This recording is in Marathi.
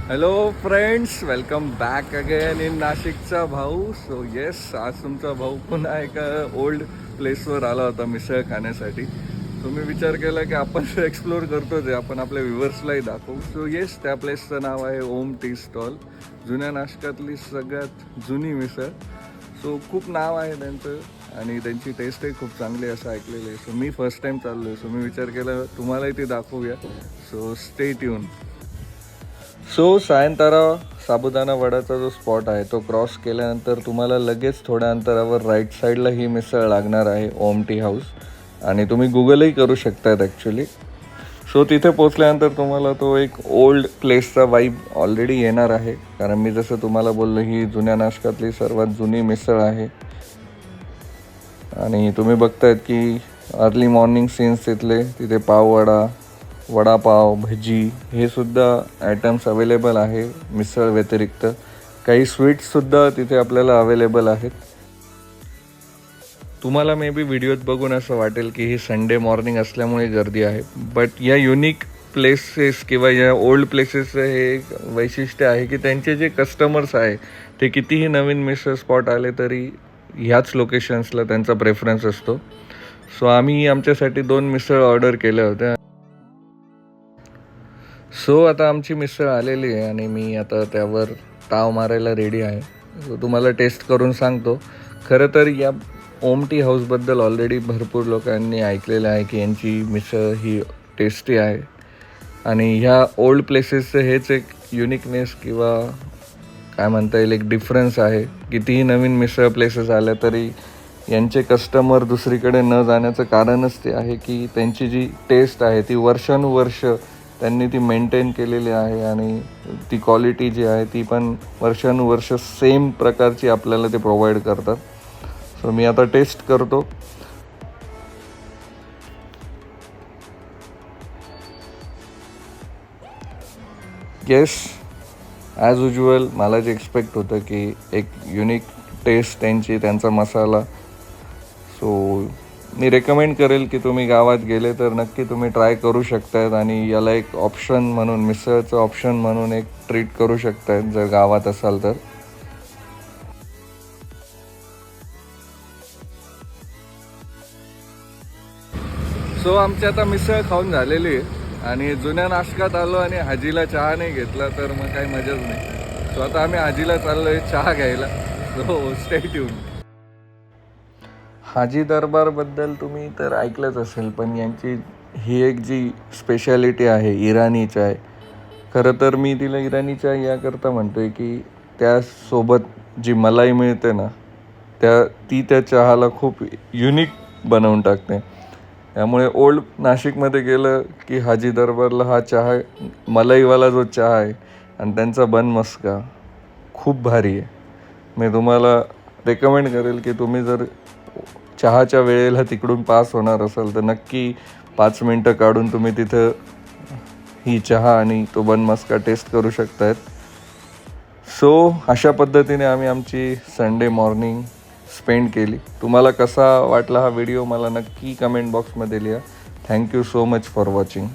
Hello friends, welcome back again in नाशिकचा भाऊ. सो येस, आज तुमचा भाऊ पुन्हा एका ओल्ड प्लेसवर आला होता मिसळ खाण्यासाठी. तुम्ही विचार केला की आपण एक्सप्लोअर करतो ते आपण आपल्या व्ह्युअर्सलाही दाखवू. सो येस, त्या प्लेसचं नाव आहे ओम टी स्टॉल. जुन्या नाशकातली सगळ्यात जुनी मिसळ. सो खूप नाव आहे त्यांचं आणि त्यांची टेस्टही खूप चांगली असं ऐकलेलं आहे. सो मी फर्स्ट टाईम चाललो आहे. सो मी विचार केला तुम्हालाही ते दाखवूया. So stay tune. So Sayantara साबुदाणा वडाचा जो स्पॉट आहे तो क्रॉस केल्यानंतर तुम्हाला लगेच थोड्या अंतरावर राईट साईडला ही मिसळ लागणार आहे, ओम टी हाऊस. आणि तुम्ही गुगलही करू शकतात ॲक्च्युली. सो तिथे पोचल्यानंतर तुम्हाला तो एक ओल्ड प्लेसचा वाईब ऑलरेडी येणार आहे, कारण मी जसं तुम्हाला बोललो ही जुन्या नाशकातली सर्वात जुनी मिसळ आहे. आणि तुम्ही बघतायत की अर्ली मॉर्निंग सीन्स तिथे पाववडा, वडापाव, भजी हे सुद्धा आयटम्स अवेलेबल आहे. मिसळ व्यतिरिक्त काही स्वीट्ससुद्धा तिथे आपल्याला अवेलेबल आहेत. तुम्हाला मे बी व्हिडिओत बघून असं वाटेल की ही संडे मॉर्निंग असल्यामुळे गर्दी आहे, बट या युनिक प्लेसेस किंवा या ओल्ड प्लेसेसचं हे एक वैशिष्ट्य आहे की त्यांचे जे कस्टमर्स आहे ते कितीही नवीन मिसळ स्पॉट आले तरी ह्याच लोकेशन्सला त्यांचा प्रेफरन्स असतो. सो आम्ही आमच्यासाठी 2 मिसळ ऑर्डर केल्या होत्या. सो आता आमची मिसळ आलेली आहे आणि मी आता त्यावर ताव मारायला रेडी आहे. सो तुम्हाला टेस्ट करून सांगतो. खरं तर या ओम टी हाऊसबद्दल ऑलरेडी भरपूर लोकांनी ऐकलेलं आहे की यांची मिसळ ही टेस्टी आहे. आणि ह्या ओल्ड प्लेसेसचं हेच एक युनिकनेस किंवा काय म्हणता येईल एक डिफरन्स आहे. कितीही नवीन मिसळ प्लेसेस आल्या तरी यांचे कस्टमर दुसरीकडे न जाण्याचं कारणच ते आहे की त्यांची जी टेस्ट आहे ती वर्षानुवर्ष त्यांनी ती मेंटेन केलेली आहे आणि ती क्वालिटी जी आहे ती पण वर्षानुवर्ष सेम प्रकारची आपल्याला ते प्रोव्हाइड करतात. सो मी आता टेस्ट करतो. येस, ॲज युज्युअल मला जे एक्सपेक्ट होतं की एक युनिक टेस्ट त्यांचा मसाला. सो मी रेकमेंड करेल की तुम्ही गावात गेले तर नक्की तुम्ही ट्राय करू शकतायत आणि याला एक ऑप्शन म्हणून, मिसळचं ऑप्शन म्हणून एक ट्रीट करू शकतायत जर गावात असाल तर. सो आमची आता मिसळ खाऊन झालेली आहे आणि जुन्या नाशकात आलो आणि हाजीला चहा नाही घेतला तर मग काही मजाच नाही. सो आता आम्ही हाजीला चाललो आहे चहा घ्यायला. So stay tune. हाजी दरबारबद्दल तुम्ही तर ऐकलंच असेल, पण यांची ही एक जी स्पेशालिटी आहे इराणी चाय. खरं तर मी तिला इराणी चाय याकरता म्हणतो आहे की त्यासोबत जी मलाई मिळते ना ती त्या चहाला खूप युनिक बनवून टाकते. त्यामुळे ओल्ड नाशिकमध्ये गेलं की हाजी दरबारला हा चहा, मलाईवाला जो चहा आहे आणि त्यांचा बन मस्का खूप भारी आहे. मी तुम्हाला रेकमेंड करेल की तुम्ही जर चहाच्या वेळेला तिकडून पास होणार असाल तर नक्की 5 मिनटं काढून तुम्ही तिथं ही चहा आणि तो बन मस्का टेस्ट करू शकतायत. सो अशा पद्धतीने आम्ही आमची संडे मॉर्निंग स्पेंड केली. तुम्हाला कसा वाटला हा व्हिडिओ मला नक्की कमेंट बॉक्समध्ये लिहा. Thank you so much for watching.